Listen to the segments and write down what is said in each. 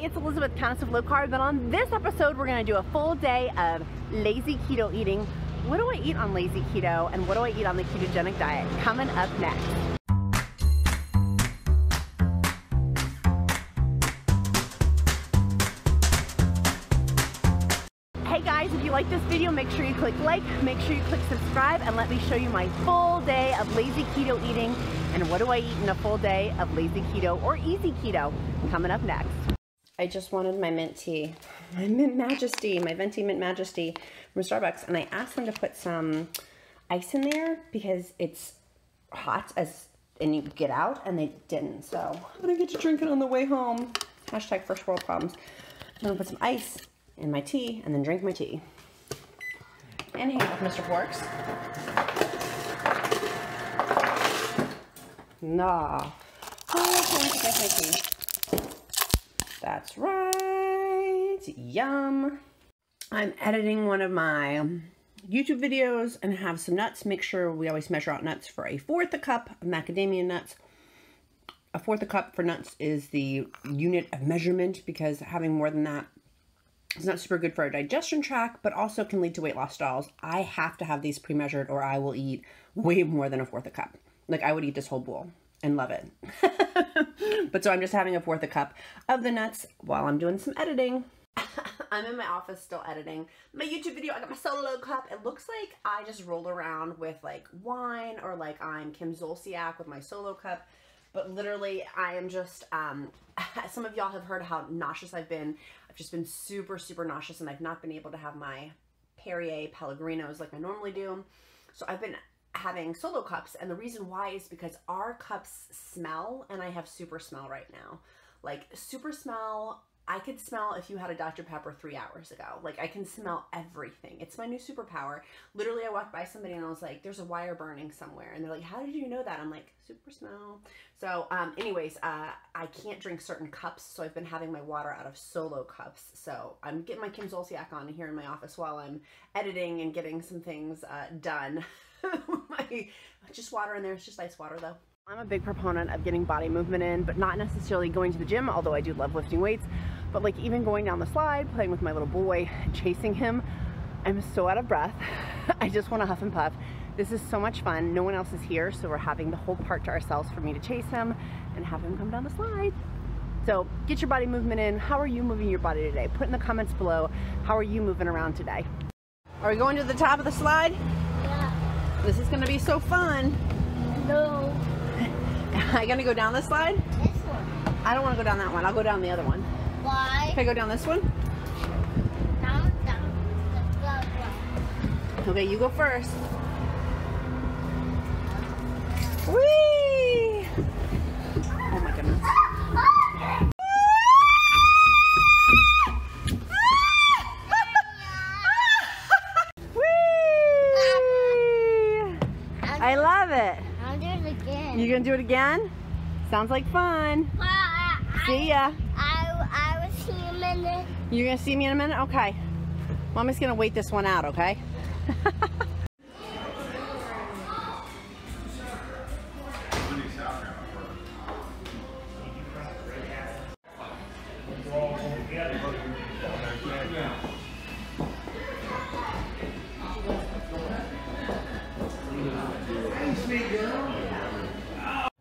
it's Elizabeth, Countess of Low Carb, and on this episode we're going to do a full day of lazy keto eating. What do I eat on lazy keto and what do I eat on the ketogenic diet? Coming up next. Hey guys, if you like this video, make sure you click like, make sure you click subscribe, and let me show you my full day of lazy keto eating and what do I eat in a full day of lazy keto or easy keto, coming up next. I just wanted my mint tea, my Mint Majesty, my Venti Mint Majesty from Starbucks, and I asked them to put some ice in there because it's hot and you get out, and they didn't, so I'm gonna get to drink it on the way home. Hashtag first world problems. I'm gonna put some ice in my tea and then drink my tea. And hang out with Mr. Forks. Nah. Oh, I want to drink my tea. That's right. Yum. I'm editing one of my YouTube videos and have some nuts. Make sure we always measure out nuts for 1/4 cup of macadamia nuts. 1/4 cup for nuts is the unit of measurement because having more than that is not super good for our digestion tract, but also can lead to weight loss stalls. I have to have these pre-measured or I will eat way more than 1/4 cup. Like I would eat this whole bowl and love it. But so I'm just having 1/4 cup of the nuts while I'm doing some editing. I'm in my office still editing my YouTube video. I got my solo cup. It looks like I just rolled around with like wine or like I'm Kim Zolciak with my solo cup. But literally, I am just, some of y'all have heard how nauseous I've been. I've just been super, super nauseous, and I've not been able to have my Perrier Pellegrinos like I normally do. So I've been having solo cups, and the reason why is because our cups smell, and I have super smell right now. Like, super smell, I could smell if you had a Dr. Pepper 3 hours ago. Like, I can smell everything. It's my new superpower. Literally, I walked by somebody and I was like, there's a wire burning somewhere. And they're like, how did you know that? I'm like, super smell. So, anyways, I can't drink certain cups, so I've been having my water out of solo cups. So, I'm getting my Kim Zolciak on here in my office while I'm editing and getting some things done. Just water in there. It's just ice water, though. I'm a big proponent of getting body movement in, but not necessarily going to the gym, although I do love lifting weights. But like even going down the slide, playing with my little boy, chasing him, I'm so out of breath. I just want to huff and puff. This is so much fun. No one else is here, so we're having the whole park to ourselves for me to chase him and have him come down the slide. So get your body movement in. How are you moving your body today? Put in the comments below, how are you moving around today? Are we going to the top of the slide? Yeah. This is gonna be so fun. No. Am I gonna go down this slide? This one. I don't want to go down that one. I'll go down the other one. Why? Can I go down this one? Down. Okay, you go first. Whee! Oh my goodness. Whee! I love it. I'll do it again. You gonna do it again? Sounds like fun. See ya. I will see you in a minute. You're gonna see me in a minute? Okay. Mommy's gonna wait this one out, okay?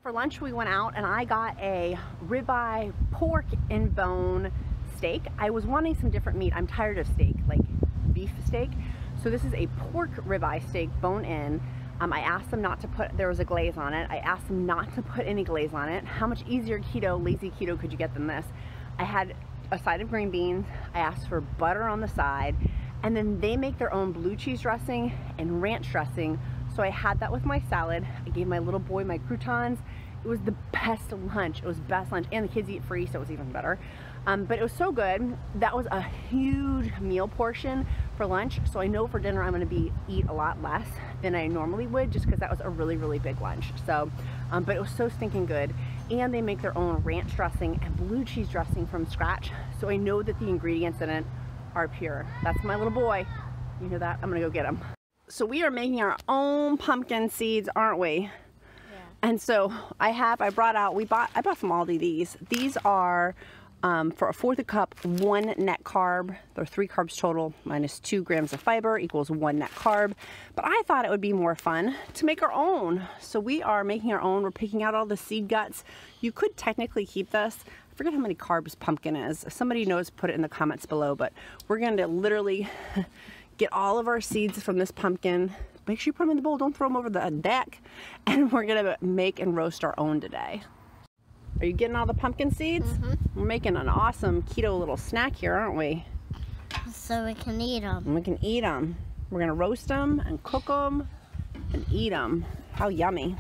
For lunch we went out and I got a ribeye pork and bone steak. I was wanting some different meat. I'm tired of steak, like beef steak. So this is a pork ribeye steak, bone in. I asked them not to put, there was a glaze on it. I asked them not to put any glaze on it. How much easier keto, lazy keto could you get than this? I had a side of green beans. I asked for butter on the side. And then they make their own blue cheese dressing and ranch dressing. So I had that with my salad. I gave my little boy my croutons. It was the best lunch. It was best lunch, and the kids eat free, so it was even better. But it was so good. That was a huge meal portion for lunch. So I know for dinner I'm gonna eat a lot less than I normally would, just because that was a really, really big lunch. So, but it was so stinking good. And they make their own ranch dressing and blue cheese dressing from scratch. So I know that the ingredients in it are pure. That's my little boy. You hear that? I'm gonna go get him. So we are making our own pumpkin seeds, aren't we? Yeah. And so I brought from Aldi these. These are For a fourth a cup, 1 net carb. There are 3 carbs total, minus 2 grams of fiber equals 1 net carb. But I thought it would be more fun to make our own. So we are making our own. We're picking out all the seed guts. You could technically keep this. I forget how many carbs pumpkin is. If somebody knows, put it in the comments below. But we're going to literally get all of our seeds from this pumpkin. Make sure you put them in the bowl. Don't throw them over the deck. And we're going to make and roast our own today. Are you getting all the pumpkin seeds? Mm-hmm. We're making an awesome keto little snack here, aren't we? So we can eat them. And we can eat them. We're going to roast them and cook them and eat them. How yummy.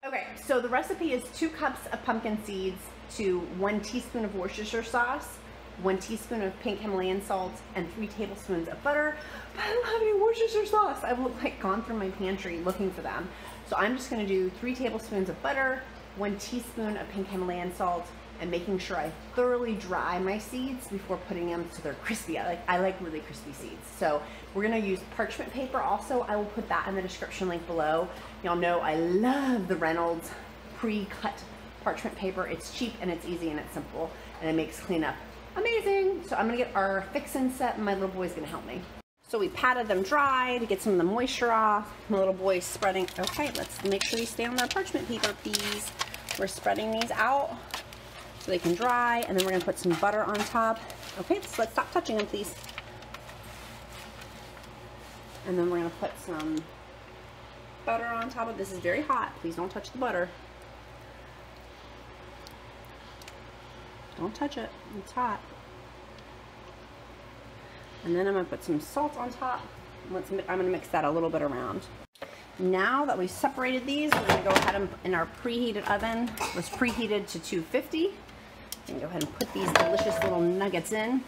Okay, so the recipe is 2 cups of pumpkin seeds to 1 teaspoon of Worcestershire sauce, 1 teaspoon of pink Himalayan salt, and 3 tablespoons of butter. But I don't have any Worcestershire sauce. I've like gone through my pantry looking for them. So I'm just going to do 3 tablespoons of butter, 1 teaspoon of pink Himalayan salt, and making sure I thoroughly dry my seeds before putting them so they're crispy. I like really crispy seeds. So we're gonna use parchment paper also. I will put that in the description link below. Y'all know I love the Reynolds pre-cut parchment paper. It's cheap and it's easy and it's simple and it makes cleanup amazing. So I'm gonna get our fixin' set and my little boy's gonna help me. So we patted them dry to get some of the moisture off. My little boy's spreading. Okay, let's make sure these stay on their parchment paper, please. We're spreading these out so they can dry, and then we're gonna put some butter on top. Okay, so let's stop touching them, please. And then we're gonna put some butter on top of this. Is very hot. Please don't touch the butter. Don't touch it. It's hot. And then I'm gonna put some salt on top. I'm gonna mix that a little bit around. Now that we've separated these, we're gonna go ahead and in our preheated oven. It was preheated to 250. And go ahead and put these delicious little nuggets in.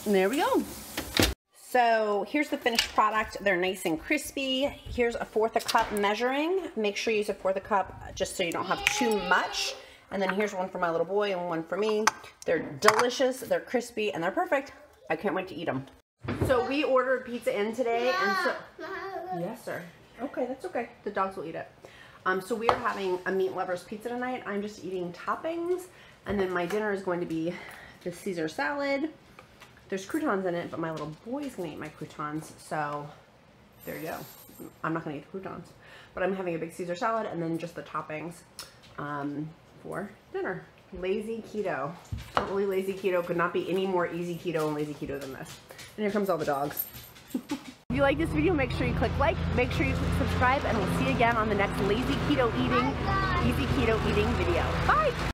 And there we go. So here's the finished product. They're nice and crispy. Here's a 1/4 a cup measuring. Make sure you use a 1/4 a cup just so you don't have too much. And then here's one for my little boy and one for me. They're delicious, they're crispy, and they're perfect. I can't wait to eat them. So we ordered pizza in today, and so... Yes, sir. Okay, that's okay. The dogs will eat it. So we are having a meat lover's pizza tonight. I'm just eating toppings, and then my dinner is going to be the Caesar salad. There's croutons in it, but my little boy's gonna eat my croutons, so there you go. I'm not gonna eat the croutons, but I'm having a big Caesar salad and then just the toppings for dinner. Lazy keto. Totally lazy keto. Could not be any more easy keto and lazy keto than this. And here comes all the dogs. If you like this video, make sure you click like, make sure you click subscribe, and we'll see you again on the next lazy keto eating, easy keto eating video. Bye!